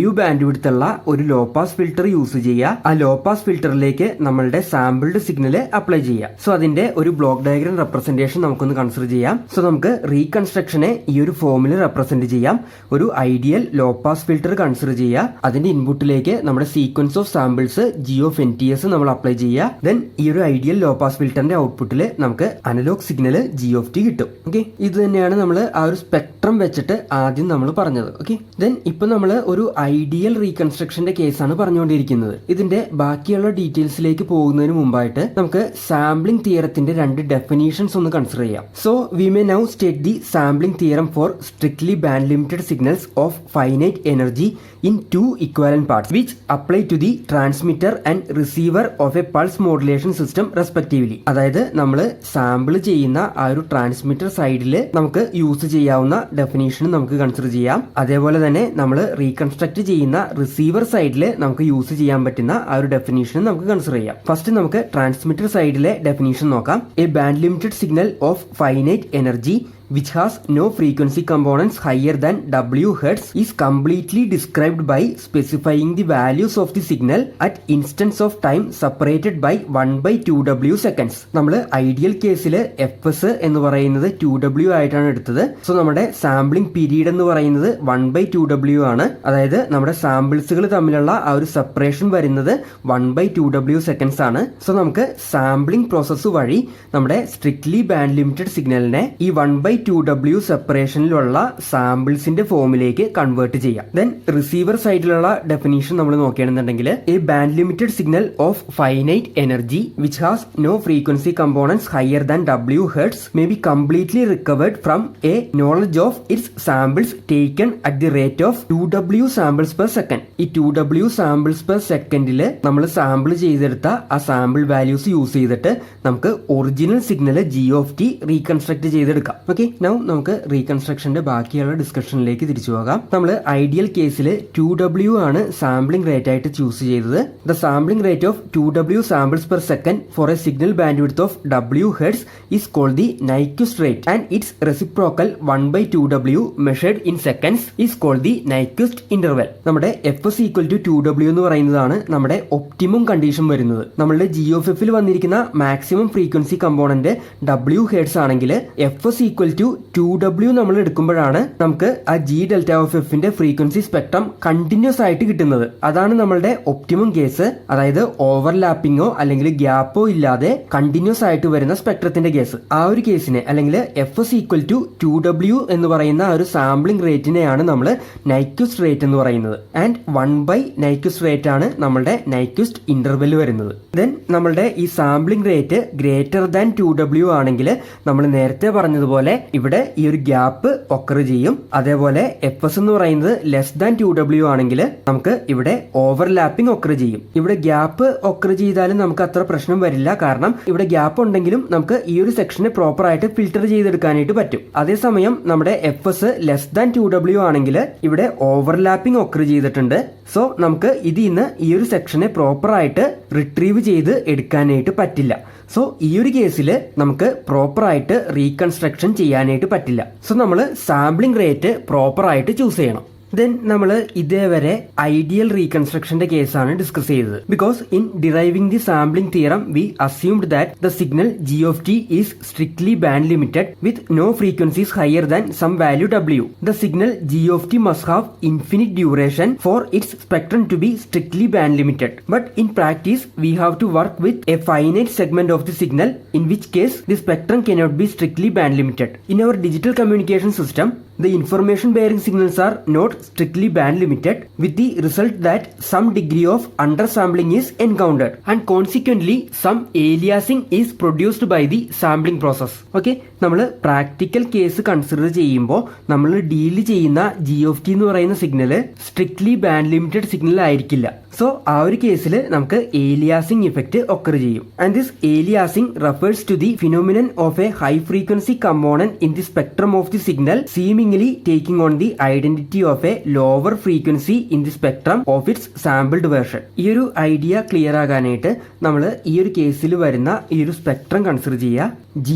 w ബാൻഡ്വിഡ്ത്ത് ഉള്ള ഒരു ലോ പാസ് ഫിൽറ്റർ യൂസ് ചെയ്യുക. ആ ലോ പാസ് ഫിൽറ്ററിലേക്ക് നമ്മളുടെ സാമ്പിൾഡ് സിഗ്നൽ അപ്ലൈ ചെയ്യുക. സോ അതിന്റെ ഒരു ബ്ലോക്ക് ഡയഗ്രാം റെപ്രസെന്റേഷൻ നമുക്കൊന്ന് കൺസിഡർ ചെയ്യാം. സോ നമുക്ക് റീകൺസ്ട്രക്ഷനെ ഈ ഒരു ഫോമിൽ റെപ്രസെന്റ് ചെയ്യാം. ഒരു ideal low pass filter consider ചെയ്യുക. അതിന്റെ ഇൻപുട്ടിലേക്ക് നമ്മുടെ sequence of samples g of nts നമ്മൾ അപ്ലൈ ചെയ്യുക. ദെൻ ഈ ഒരു ഐഡിയൽ ലോ പാസ് ഫിൽറ്ററിന്റെ ഔട്ട്പുട്ടിൽ നമുക്ക് analogue signal g of t കിട്ടും. ഓക്കെ, ഇത് തന്നെയാണ് നമ്മൾ ആ ഒരു സ്പെക്ട്രം വെച്ചിട്ട് ആദ്യം നമ്മൾ പറഞ്ഞത്. ഓക്കെ, ദെൻ ഇപ്പൊ നമ്മൾ ഒരു ഐഡിയൽ റീകൺസ്ട്രക്ഷന്റെ കേസാണ് പറഞ്ഞുകൊണ്ടിരിക്കുന്നത്. ഇതിന്റെ ബാക്കിയുള്ള ഡീറ്റെയിൽസിലേക്ക് പോകുന്നതിന് മുമ്പായിട്ട് നമുക്ക് സാമ്പിളിംഗ് തിയറത്തിന്റെ രണ്ട് ഡെഫിനീഷൻസ് ഒന്ന് കൺസിഡർ ചെയ്യാം. So we may now state the sampling theorem four strictly band limited signals of finite energy in two equivalent parts which apply to the transmitter and receiver of a pulse modulation system respectively. അതായത് നമ്മൾ sample ചെയ്യുന്ന ആ ഒരു transmitter സൈഡിൽ നമുക്ക് use ചെയ്യാവുന്ന definition നമുക്ക് consider ചെയ്യാം. അതേപോലെ തന്നെ നമ്മൾ റീകൺസ്ട്രക്ട് ചെയ്യുന്ന റിസീവർ സൈഡിൽ നമുക്ക് യൂസ് ചെയ്യാൻ പറ്റുന്ന ആ ഒരു ഡെഫിനേഷൻ നമുക്ക് കൺസിഡർ ചെയ്യാം. ഫസ്റ്റ് നമുക്ക് ട്രാൻസ്മിറ്റർ സൈഡിലെ ഡെഫിനേഷൻ നോക്കാം. A band limited signal of finite energy which has no frequency components higher than W Hz is completely described by specifying the values of the signal at instants of time separated by 1/2W seconds. നമ്മൾ ideal കേസിൽ fs എന്ന് പറയുന്നത് 2W ആയിട്ടാണ് എടുത്തത്. So നമ്മുടെ sampling period എന്ന് പറയുന്നത് 1/2W ആണ്. അതായത് നമ്മുടെ സാമ്പിൾസുകൾ തമ്മിലുള്ള ആ ഒരു സെപ്പറേഷൻ വരുന്നത് 1/2W സെക്കൻഡ്സ് ആണ്. സോ നമുക്ക് സാമ്പിളിംഗ് പ്രോസസ്സ് വഴി നമ്മുടെ സ്ട്രിക്ട്ലി ബാൻഡ് ലിമിറ്റഡ് സിഗ്നലിനെ ഈ 1/2W സെപ്പറേഷനിലുള്ള സാമ്പിൾസിന്റെ ഫോമിലേക്ക് കൺവേർട്ട് ചെയ്യാം. ദെൻ റിസീവർ സൈഡിലുള്ള ഡെഫിനേഷൻ നമ്മൾ നോക്കുകയാണെന്നുണ്ടെങ്കിൽ a band limited signal of finite energy which has no frequency components higher than W Hz may be completely recovered from a knowledge of its samples taken at the rate of 2W samples per second. ഈ 2W samples per സെക്കൻഡിൽ നമ്മൾ sample ചെയ്തെടുത്ത ആ sample values use ചെയ്തിട്ട് നമുക്ക് original signal G reconstruct ചെയ്തെടുക്കാം. Okay, now നമുക്ക് റീകൺസ്ട്രക്ഷന്റെ ബാക്കിയുള്ള ഡിസ്കഷനിലേക്ക് തിരിച്ചു പോകാം. നമ്മൾ ഐഡിയൽ കേസിൽ 2W ആണ് സാമ്പിളിംഗ് റേറ്റ് ആയിട്ട് ചൂസ് ചെയ്തത്. The sampling rate of 2W samples per second for a signal bandwidth of W Hz is called the Nyquist rate and its reciprocal 1/2W measured in seconds is called the Nyquist interval. നമ്മുടെ fs equal to 2W എന്ന് പറയുന്നതാണ് നമ്മുടെ optimum condition വരുന്നത്. നമ്മളുടെ GFF വന്നിരിക്കുന്ന maximum frequency component W Hz ആണെങ്കിൽ fs equal to 2W നമ്മൾ എടുക്കുമ്പോഴാണ് നമുക്ക് ആ G∆f ഫ്രീക്വൻസി സ്പെക്ട്രം കണ്ടിന്യൂസ് ആയിട്ട് കിട്ടുന്നത്. അതാണ് നമ്മളുടെ ഒപ്റ്റിമം കേസ്. അതായത് ഓവർലാപ്പിങ്ങോ അല്ലെങ്കിൽ ഗ്യാപ്പോ ഇല്ലാതെ കണ്ടിന്യൂസ് ആയിട്ട് വരുന്ന സ്പെക്ട്രത്തിന്റെ കേസ്. ആ ഒരു കേസിനെ അല്ലെങ്കിൽ fs ഈക്വൽ ടു 2W എന്ന് പറയുന്ന ആ ഒരു സാമ്പിളിംഗ് റേറ്റിനെയാണ് നമ്മൾ നൈക്വിസ്റ്റ് റേറ്റ് എന്ന് പറയുന്നത്. ആൻഡ് 1 നൈക്വിസ്റ്റ് റേറ്റ് ആണ് നമ്മളുടെ നൈക്വിസ്റ്റ് ഇന്റർവെൽ വരുന്നത്. ദെൻ നമ്മളുടെ ഈ sampling rate greater than 2W ആണെങ്കിൽ നമ്മൾ നേരത്തെ പറഞ്ഞതുപോലെ ഇവിടെ ഈ ഒരു ഗ്യാപ്പ് ഒക്കർ ചെയ്യും. അതേപോലെ fs എന്ന് പറയുന്നത് ലെസ് ദാൻ 2W ആണെങ്കിൽ നമുക്ക് ഇവിടെ ഓവർലാപ്പിംഗ് ഒക്കർ ചെയ്യും. ഇവിടെ ഗ്യാപ്പ് ഒക്കർ ചെയ്താലും നമുക്ക് അത്ര പ്രശ്നം വരില്ല. കാരണം ഇവിടെ ഗ്യാപ്പ് ഉണ്ടെങ്കിലും നമുക്ക് ഈ ഒരു സെക്ഷനെ പ്രോപ്പർ ആയിട്ട് ഫിൽട്ടർ ചെയ്തെടുക്കാനായിട്ട് പറ്റും. അതേസമയം നമ്മുടെ fs ലെസ് ദാൻ 2W ആണെങ്കിൽ ഇവിടെ ഓവർലാപ്പിംഗ് ഒക്കർ ചെയ്തിട്ടുണ്ട്. സോ നമുക്ക് ഇതിന്ന് ഈ ഒരു സെക്ഷനെ പ്രോപ്പർ ആയിട്ട് റിട്രീവ് ചെയ്ത് എടുക്കാനായിട്ട് പറ്റില്ല. സോ ഈ ഒരു കേസിൽ നമുക്ക് പ്രോപ്പർ ആയിട്ട് റീകൺസ്ട്രക്ഷൻ ചെയ്യാനായിട്ട് പറ്റില്ല. സോ നമ്മൾ സാമ്പിളിംഗ് റേറ്റ് പ്രോപ്പർ ആയിട്ട് ചൂസ് ചെയ്യണം. ദെൻ നമ്മൾ ഇതേവരെ ഐഡിയൽ റീകൺസ്ട്രക്ഷന്റെ കേസാണ് ഡിസ്കസ് ചെയ്തത്. Because in deriving the sampling theorem we assumed that the signal G is strictly band limited with no frequencies higher than some value W. The signal G must have infinite duration for its spectrum to be strictly band limited. But in practice we have to work with a finite segment of the signal in which case the spectrum cannot be strictly band limited. In our digital communication system, the information bearing signals are not strictly band limited, with the result that some degree of undersampling is encountered and consequently some aliasing is produced by the sampling process. Okay, നമ്മൾ practical case consider ചെയ്യുമ്പോൾ നമ്മൾ deal ചെയ്യുന്ന G എന്ന് പറയുന്ന signal strictly band limited signal ആയിരിക്കില്ല. So ആ ഒരു കേസിൽ നമുക്ക് ഏലിയാസിംഗ് ഇഫക്റ്റ് ഒക്കർ ചെയ്യും. And this aliasing refers to the phenomenon of a high frequency component in the spectrum of the signal seemingly taking on the identity of a lower frequency in the spectrum of its sampled version. ഈ ഒരു idea clear ആകാനായിട്ട് നമ്മൾ ഈ ഒരു കേസിൽ വരുന്ന ഈ ഒരു spectrum consider ചെയ്യുക. G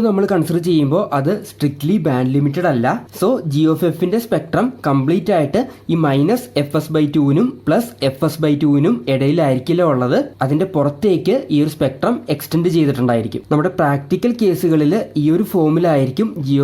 നമ്മൾ കൺസിഡർ ചെയ്യുമ്പോൾ അത് സ്ട്രിക്ട്ലി ബാൻഡ് ലിമിറ്റഡ് അല്ല. സോ G സ്പെക്ട്രം കംപ്ലീറ്റ് ആയിട്ട് ഈ -fs/2നും +fs/2നും ഇടയിലായിരിക്കില്ല ഉള്ളത്. അതിന്റെ പുറത്തേക്ക് ഈ ഒരു സ്പെക്ട്രം എക്സ്റ്റെൻഡ് ചെയ്തിട്ടുണ്ടായിരിക്കും. നമ്മുടെ പ്രാക്ടിക്കൽ കേസുകളിൽ ഈ ഒരു ഫോമിലായിരിക്കും G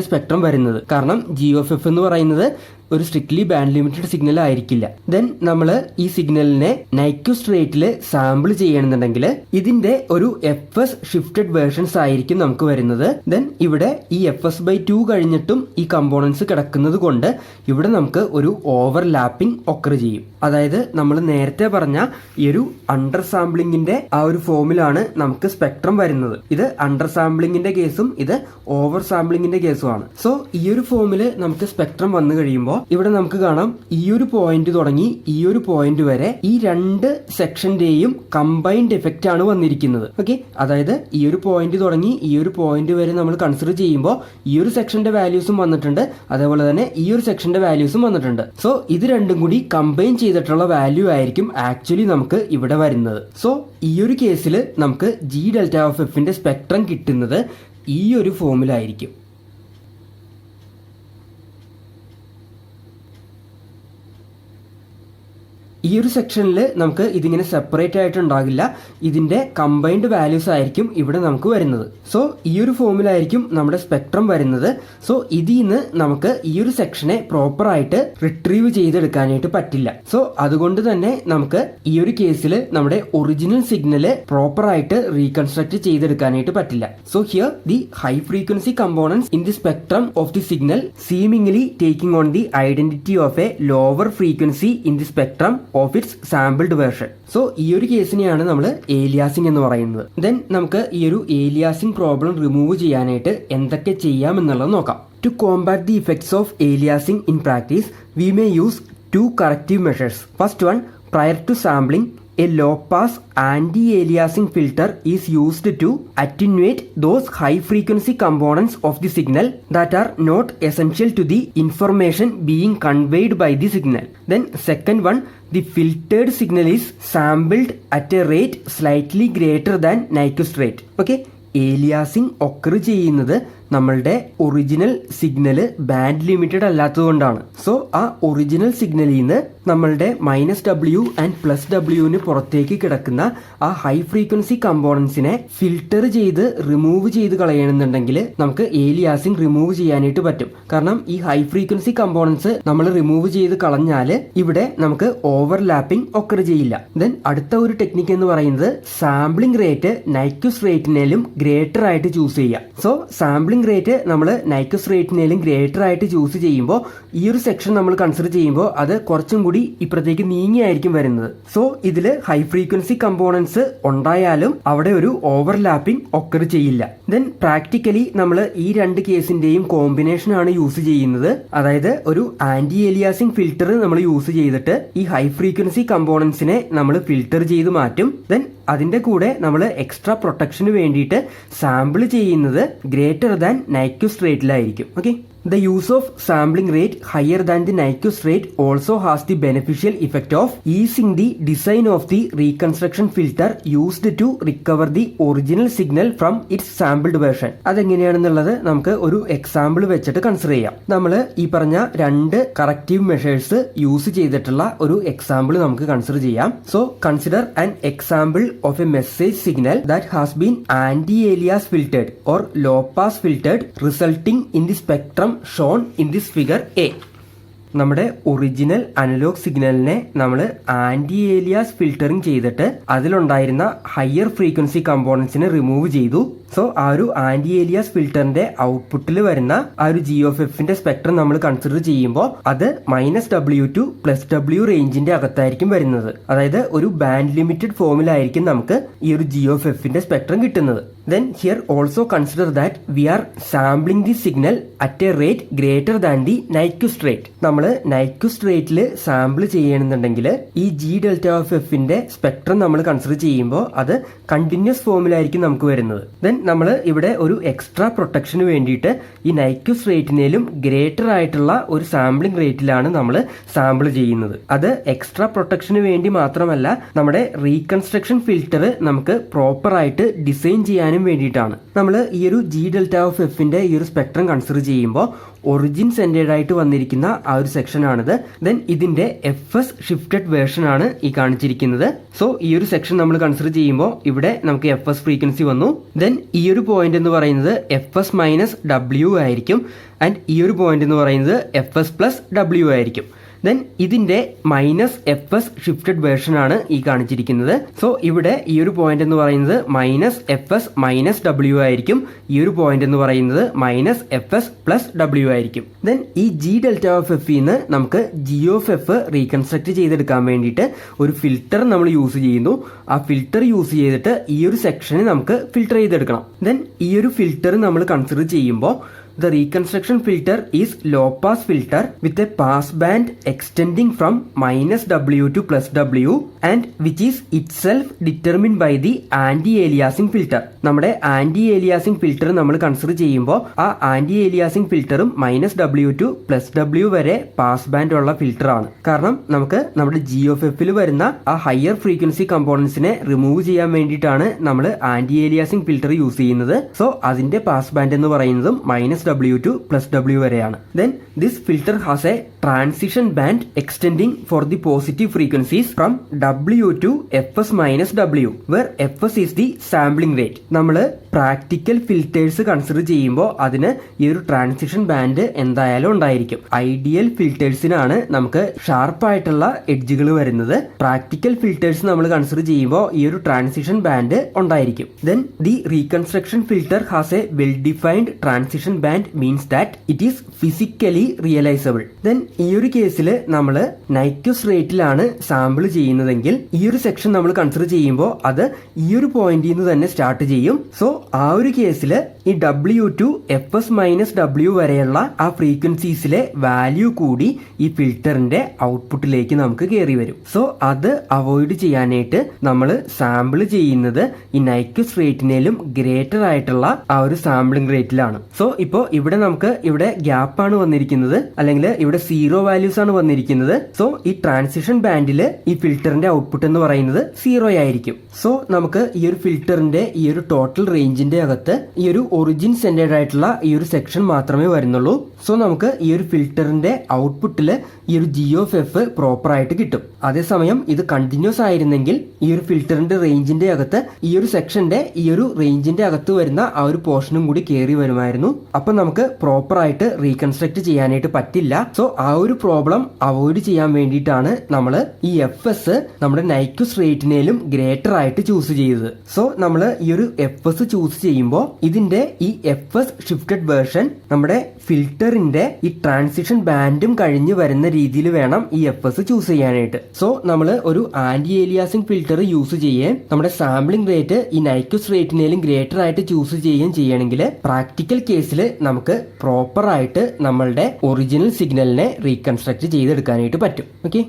സ്പെക്ട്രം വരുന്നത്. കാരണം G എന്ന് പറയുന്നത് ഒരു സ്ട്രിക്ട്ലി ബാൻഡ് ലിമിറ്റഡ് സിഗ്നൽ ആയിരിക്കില്ല. ദെൻ നമ്മൾ ഈ സിഗ്നലിനെ നൈക്വിസ്റ്റ് സാമ്പിൾ ചെയ്യണമെന്നുണ്ടെങ്കിൽ ഇതിന്റെ ഒരു FS ഷിഫ്റ്റഡ് വേർഷൻസ് ആയിരിക്കും നമുക്ക് വരുന്നത്. ദെൻ ഇവിടെ ഈ FS/2 കഴിഞ്ഞിട്ടും ഈ കമ്പോണൻസ് കിടക്കുന്നത് കൊണ്ട് ഇവിടെ നമുക്ക് ഒരു ഓവർലാപ്പിംഗ് ഒക്കർ ചെയ്യും. അതായത് നമ്മൾ നേരത്തെ പറഞ്ഞ ഈ ഒരു അണ്ടർ സാമ്പിളിങ്ങിന്റെ ആ ഒരു ഫോമിലാണ് നമുക്ക് സ്പെക്ട്രം വരുന്നത്. ഇത് അണ്ടർ സാമ്പിളിങ്ങിന്റെ കേസും ഇത് ഓവർ സാമ്പിളിങ്ങിന്റെ കേസുമാണ്. സോ ഈ ഒരു ഫോമിൽ നമുക്ക് സ്പെക്ട്രം വന്നു കഴിയുമ്പോൾ ഇവിടെ നമുക്ക് കാണാം ഈ ഒരു പോയിന്റ് തുടങ്ങി ഈ ഒരു പോയിന്റ് വരെ ഈ രണ്ട് സെക്ഷന്റെയും കമ്പൈൻഡ് എഫക്റ്റ് ആണ് വന്നിരിക്കുന്നത്. ഓക്കെ, അതായത് ഈ ഒരു പോയിന്റ് തുടങ്ങി ഈ ഒരു പോയിന്റ് വരെ നമ്മൾ കൺസിഡർ ചെയ്യുമ്പോൾ ഈ ഒരു സെക്ഷന്റെ വാല്യൂസും വന്നിട്ടുണ്ട്, അതേപോലെ തന്നെ ഈ ഒരു സെക്ഷന്റെ വാല്യൂസും വന്നിട്ടുണ്ട്. സോ ഇത് രണ്ടും കൂടി കമ്പൈൻ ചെയ്തിട്ടുള്ള വാല്യൂ ആയിരിക്കും ആക്ച്വലി നമുക്ക് ഇവിടെ വരുന്നത്. സോ ഈ ഒരു കേസിൽ നമുക്ക് G∆f സ്പെക്ട്രം കിട്ടുന്നത് ഈ ഒരു ഫോമിലായിരിക്കും. ഈ ഒരു സെക്ഷനിൽ നമുക്ക് ഇതിങ്ങനെ സെപ്പറേറ്റ് ആയിട്ട് ഉണ്ടാകില്ല, ഇതിന്റെ കമ്പൈൻഡ് വാല്യൂസ് ആയിരിക്കും ഇവിടെ നമുക്ക് വരുന്നത്. സോ ഈ ഒരു ഫോമിലായിരിക്കും നമ്മുടെ സ്പെക്ട്രം വരുന്നത്. സോ ഇതിൽ നിന്ന് നമുക്ക് ഈ ഒരു സെക്ഷനെ പ്രോപ്പർ ആയിട്ട് റിട്രീവ് ചെയ്തെടുക്കാനായിട്ട് പറ്റില്ല. സോ അതുകൊണ്ട് തന്നെ നമുക്ക് ഈ ഒരു കേസിൽ നമ്മുടെ ഒറിജിനൽ സിഗ്നല് പ്രോപ്പർ ആയിട്ട് റീകൺസ്ട്രക്ട് ചെയ്തെടുക്കാനായിട്ട് പറ്റില്ല. So here the high frequency components in the spectrum of the signal seemingly taking on the identity of a lower frequency in the spectrum of its sampled version. So ഈ ഒരു കേസിനെയാണ് നമ്മൾ aliasing എന്ന് പറയുന്നത്. Then നമുക്ക് ഈ ഒരു aliasing problem remove ചെയ്യാനായിട്ട് എന്തൊക്കെ ചെയ്യാം എന്നുള്ളത് നോക്കാം. To combat the effects of aliasing in practice we may use 2 corrective measures. First one, prior to sampling, a low-pass anti-aliasing filter is used to attenuate those high-frequency components of the signal that are not essential to the information being conveyed by the signal. Then second one, the filtered signal is sampled at a rate slightly greater than Nycil rate. Okay, aliasing occur ചെയ്യുന്നത് നമ്മളുടെ original signal band limited അല്ലാത്തതുകൊണ്ടാണ്. So ആ original സിഗ്നലിൽ നിന്ന് നമ്മളുടെ -W ആൻഡ് +W പുറത്തേക്ക് കിടക്കുന്ന ആ ഹൈ ഫ്രീക്വൻസി കമ്പോണൻസിനെ ഫിൽട്ടർ ചെയ്ത് റിമൂവ് ചെയ്ത് കളയണമെന്നുണ്ടെങ്കിൽ നമുക്ക് ഏലിയാസിംഗ് റിമൂവ് ചെയ്യാനായിട്ട് പറ്റും. കാരണം ഈ ഹൈ ഫ്രീക്വൻസി കമ്പോണൻസ് നമ്മൾ റിമൂവ് ചെയ്ത് കളഞ്ഞാൽ ഇവിടെ നമുക്ക് ഓവർലാപ്പിംഗ് ഒക്കർ ചെയ്യില്ല. ദെൻ അടുത്ത ഒരു ടെക്നിക്ക് എന്ന് പറയുന്നത് സാമ്പിളിംഗ് റേറ്റ് Nycil റേറ്റിനേലും ഗ്രേറ്റർ ആയിട്ട് ചൂസ് ചെയ്യാം. സോ സാമ്പിളിംഗ് റേറ്റ് നമ്മൾ Nycil റേറ്റിനേലും ഗ്രേറ്റർ ആയിട്ട് ചൂസ് ചെയ്യുമ്പോൾ ഈ ഒരു സെക്ഷൻ നമ്മൾ കൺസിഡർ ചെയ്യുമ്പോൾ അത് കുറച്ചും കൂടി ഇപ്പുറത്തേക്ക് നീങ്ങിയായിരിക്കും വരുന്നത്. സോ ഇതിൽ ഹൈ ഫ്രീക്വൻസി കമ്പോണൻസ് ഉണ്ടായാലും അവിടെ ഒരു ഓവർലാപ്പിംഗ് ഒക്കർ ചെയ്യില്ല. ദെൻ പ്രാക്ടിക്കലി നമ്മൾ ഈ രണ്ട് കേസിന്റെയും കോമ്പിനേഷൻ ആണ് യൂസ് ചെയ്യുന്നത്. അതായത് ഒരു ആന്റി ഏലിയാസിംഗ് ഫിൽറ്റർ നമ്മൾ യൂസ് ചെയ്തിട്ട് ഈ ഹൈ ഫ്രീക്വൻസി കമ്പോണൻസിനെ നമ്മൾ ഫിൽറ്റർ ചെയ്ത് മാറ്റും. ദെൻ അതിന്റെ കൂടെ നമ്മൾ എക്സ്ട്രാ പ്രൊട്ടക്ഷന് വേണ്ടിയിട്ട് സാമ്പിൾ ചെയ്യുന്നത് ഗ്രേറ്റർ ദാൻ Nycil റേറ്റിലായിരിക്കും. Okay, the use of sampling rate higher than the Nycil rate also has the beneficial effect of easing the design of the reconstruction filter used to recover the original signal from its sampled version. അതെങ്ങനെയാണെന്നുള്ളത് നമുക്ക് ഒരു example വെച്ചിട്ട് consider ചെയ്യാം. നമ്മൾ ഈ പറഞ്ഞ രണ്ട് corrective measures use ചെയ്തിട്ടുള്ള ഒരു എക്സാമ്പിൾ നമുക്ക് കൺസിഡർ ചെയ്യാം. So consider an example of a message signal that has been anti-alias filtered or low pass filtered resulting in the spectrum shown in this figure A. നമ്മുടെ original analogue സിഗ്നലിനെ നമ്മൾ anti Elias filtering ചെയ്തിട്ട് അതിലുണ്ടായിരുന്ന higher frequency കമ്പോണൻസിനെ remove ചെയ്തു. So ആ ഒരു anti Elias ഫിൽറ്ററിന്റെ ഔട്ട്പുട്ടിൽ വരുന്ന ആ ഒരു G സ്പെക്ട്രം നമ്മൾ കൺസിഡർ ചെയ്യുമ്പോൾ അത് -W to +W റേഞ്ചിന്റെ അകത്തായിരിക്കും വരുന്നത്. അതായത് ഒരു ബാൻഡ് ലിമിറ്റഡ് ഫോമിലായിരിക്കും നമുക്ക് ഈ ഒരു G സ്പെക്ട്രം കിട്ടുന്നത്. Then here also consider that we are sampling the signal at a rate greater than the Nycil rate. നമ്മൾ Nycil റേറ്റിൽ സാമ്പിൾ ചെയ്യണമെന്നുണ്ടെങ്കിൽ ഈ G∆f സ്പെക്ട്രം നമ്മൾ കൺസിഡർ ചെയ്യുമ്പോൾ അത് കണ്ടിന്യൂസ് ഫോമിലായിരിക്കും നമുക്ക് വരുന്നത്. ദെൻ നമ്മൾ ഇവിടെ ഒരു എക്സ്ട്രാ പ്രൊട്ടക്ഷന് വേണ്ടിയിട്ട് ഈ Nycil റേറ്റിനേലും ഗ്രേറ്റർ ആയിട്ടുള്ള ഒരു സാമ്പിളിംഗ് റേറ്റിലാണ് നമ്മൾ സാമ്പിൾ ചെയ്യുന്നത്. അത് എക്സ്ട്രാ പ്രൊട്ടക്ഷന് വേണ്ടി മാത്രമല്ല, നമ്മുടെ റീകൺസ്ട്രക്ഷൻ ഫിൽറ്റർ നമുക്ക് പ്രോപ്പർ ആയിട്ട് ഡിസൈൻ ചെയ്യാൻ വേണ്ടിയിട്ടാണ്. നമ്മൾ ഈ ഒരു G∆f ഈ ഒരു സ്പെക്ട്രം കൺസിഡർ ചെയ്യുമ്പോൾ ഒറിജിൻ സെന്റേഡ് ആയിട്ട് വന്നിരിക്കുന്ന ആ ഒരു സെക്ഷൻ ആണിത്. ദെൻ ഇതിന്റെ FS ഷിഫ്റ്റഡ് വേർഷൻ ആണ് ഈ കാണിച്ചിരിക്കുന്നത്. സോ ഈ ഒരു സെക്ഷൻ നമ്മൾ കൺസിഡർ ചെയ്യുമ്പോൾ ഇവിടെ നമുക്ക് FS ഫ്രീക്വൻസി വന്നു. ദെൻ ഈ ഒരു പോയിന്റ് എന്ന് പറയുന്നത് FS മൈനസ് W ആയിരിക്കും. ആൻഡ് ഈ ഒരു പോയിന്റ് എന്ന് പറയുന്നത് FS പ്ലസ് W ആയിരിക്കും. ദെൻ ഇതിന്റെ -FS ഷിഫ്റ്റഡ് വേർഷൻ ആണ് ഈ കാണിച്ചിരിക്കുന്നത്. സോ ഇവിടെ ഈ ഒരു പോയിന്റ് എന്ന് പറയുന്നത് -FS മൈനസ് W ആയിരിക്കും. ഈ ഒരു പോയിന്റ് എന്ന് പറയുന്നത് -FS പ്ലസ് W ആയിരിക്കും. ദെൻ ഈ G ഡെൽറ്റ ഓഫ് F ന്ന് നമുക്ക് G ഓഫ് F റീകൺസ്ട്രക്ട് ചെയ്തെടുക്കാൻ വേണ്ടിയിട്ട് ഒരു ഫിൽറ്റർ നമ്മൾ യൂസ് ചെയ്യുന്നു. ആ ഫിൽറ്റർ യൂസ് ചെയ്തിട്ട് ഈ ഒരു സെക്ഷനെ നമുക്ക് ഫിൽറ്റർ ചെയ്തെടുക്കണം. ദെൻ ഈ ഒരു ഫിൽറ്റർ നമ്മൾ കൺസിഡർ ചെയ്യുമ്പോൾ the reconstruction filter is low pass filter with a pass band extending from -W to +W and which is itself determined by the anti-aliasing filter. നമ്മുടെ anti-aliasing filter നമ്മൾ consider ചെയ്യുമ്പോൾ ആ anti-aliasing ഫിൽറ്ററും -W to +W വരെ pass band ഉള്ള filter ആണ്. കാരണം നമുക്ക് നമ്മുടെ GOF ൽ വരുന്ന ആ ഹയർ ഫ്രീക്വൻസി കമ്പോണൻസിനെ റിമൂവ് ചെയ്യാൻ വേണ്ടിയിട്ടാണ് നമ്മൾ anti-aliasing ഫിൽറ്റർ യൂസ് ചെയ്യുന്നത്. സോ അതിന്റെ പാസ് ബാൻഡ് എന്ന് പറയുന്നതും -W to +W വരെയാണ്. Then this filter has a transition band extending for the positive frequencies from W to FS minus W, where FS is the sampling rate. നമ്മൾ practical filters consider ചെയ്യുമ്പോൾ അതിന് ഈ ഒരു transition band എന്തായാലും ഉണ്ടായിരിക്കും. Ideal ഫിൽറ്റേഴ്സിനാണ് നമുക്ക് ഷാർപ്പായിട്ടുള്ള എഡ്ജുകൾ വരുന്നത്. പ്രാക്ടിക്കൽ ഫിൽറ്റേഴ്സ് നമ്മൾ കൺസിഡർ ചെയ്യുമ്പോൾ ഈ ഒരു ട്രാൻസിഷൻ ബാൻഡ് ഉണ്ടായിരിക്കും. Then the reconstruction filter has A well defined transition band means that it is physically realisable. Then ഈ ഒരു കേസിൽ നമ്മൾ നൈക്യൂസ് റേറ്റിലാണ് സാമ്പിൾ ചെയ്യുന്നതെങ്കിൽ ഈ ഒരു സെക്ഷൻ നമ്മൾ കൺസിഡർ ചെയ്യുമ്പോൾ അത് ഈ ഒരു പോയിന്റിൽ നിന്ന് തന്നെ സ്റ്റാർട്ട് ചെയ്യും. സോ ആ ഒരു കേസിൽ ഈ W to FS minus W വരെയുള്ള ആ ഫ്രീക്വൻസീസിലെ വാല്യൂ കൂടി ഈ ഫിൽറ്ററിന്റെ ഔട്ട്പുട്ടിലേക്ക് നമുക്ക് കയറി വരും. സോ അത് അവോയ്ഡ് ചെയ്യാനായിട്ട് നമ്മൾ സാമ്പിൾ ചെയ്യുന്നത് ഈ നൈക്യൂസ് റേറ്റിനേലും ഗ്രേറ്റർ ആയിട്ടുള്ള ആ ഒരു സാമ്പിളിംഗ് റേറ്റിലാണ്. സോ ഇപ്പോൾ ഇവിടെ നമുക്ക് ഇവിടെ ഗ്യാപ്പ് ആണ് വന്നിരിക്കുന്നത്, അല്ലെങ്കിൽ ഇവിടെ 0 വാല്യൂസ് ആണ് വന്നിരിക്കുന്നത്. സോ ഈ ട്രാൻസിഷൻ ബാൻഡിൽ ഈ ഫിൽറ്ററിന്റെ ഔട്ട്പുട്ട് എന്ന് പറയുന്നത് 0 ആയിരിക്കും. സോ നമുക്ക് ഈ ഒരു ഫിൽറ്ററിന്റെ ഈ ഒരു ടോട്ടൽ റേഞ്ചിന്റെ അകത്ത് ഈ ഒരു ഒറിജിൻ സെന്റേഡ് ആയിട്ടുള്ള ഈ ഒരു സെക്ഷൻ മാത്രമേ വരുന്നുള്ളൂ. സോ നമുക്ക് ഈ ഒരു ഫിൽറ്ററിന്റെ ഔട്ട്പുട്ടിൽ ഈ ഒരു GOF പ്രോപ്പർ ആയിട്ട് കിട്ടും. അതേസമയം ഇത് കണ്ടിന്യൂസ് ആയിരുന്നെങ്കിൽ ഈ ഒരു ഫിൽറ്ററിന്റെ റേഞ്ചിന്റെ അകത്ത് ഈ ഒരു സെക്ഷന്റെ ഈ ഒരു റേഞ്ചിന്റെ അകത്ത് വരുന്ന ആ ഒരു പോർഷനും കൂടി കയറി വരുമായിരുന്നു. അപ്പൊ നമുക്ക് പ്രോപ്പർ ആയിട്ട് റീകൺസ്ട്രക്ട് ചെയ്യാനായിട്ട് പറ്റില്ല. സോ ആ ഒരു പ്രോബ്ലം അവോയ്ഡ് ചെയ്യാൻ വേണ്ടിയിട്ടാണ് നമ്മൾ ഈ FS നമ്മുടെ നൈക്യൂസ് റേറ്റിനേലും ഗ്രേറ്റർ ആയിട്ട് ചൂസ് ചെയ്തത്. സോ നമ്മൾ ഈ ഒരു FS ചൂസ് ചെയ്യുമ്പോൾ ഇതിന്റെ ഈ FS ഷിഫ്റ്റഡ് വേർഷൻ നമ്മുടെ ഫിൽറ്ററിന്റെ ഈ ട്രാൻസിഷൻ ബാൻഡും കഴിഞ്ഞ് വരുന്ന രീതിയിൽ വേണം ഈ FS ചൂസ് ചെയ്യാനായിട്ട്. സോ നമ്മൾ ഒരു ആന്റി ഏലിയാസിംഗ് ഫിൽറ്റർ യൂസ് ചെയ്യുകയും നമ്മുടെ സാമ്പിളിംഗ് റേറ്റ് ഈ നൈക്യൂസ് റേറ്റിനേലും ഗ്രേറ്റർ ആയിട്ട് ചൂസ് ചെയ്യുകയും ചെയ്യണമെങ്കിൽ പ്രാക്ടിക്കൽ കേസിൽ നമുക്ക് പ്രോപ്പർ ആയിട്ട് നമ്മളുടെ ഒറിജിനൽ സിഗ്നലിനെ റീകൺസ്ട്രക്ട് ചെയ്തെടുക്കാനായിട്ട് പറ്റും. ഓക്കെ.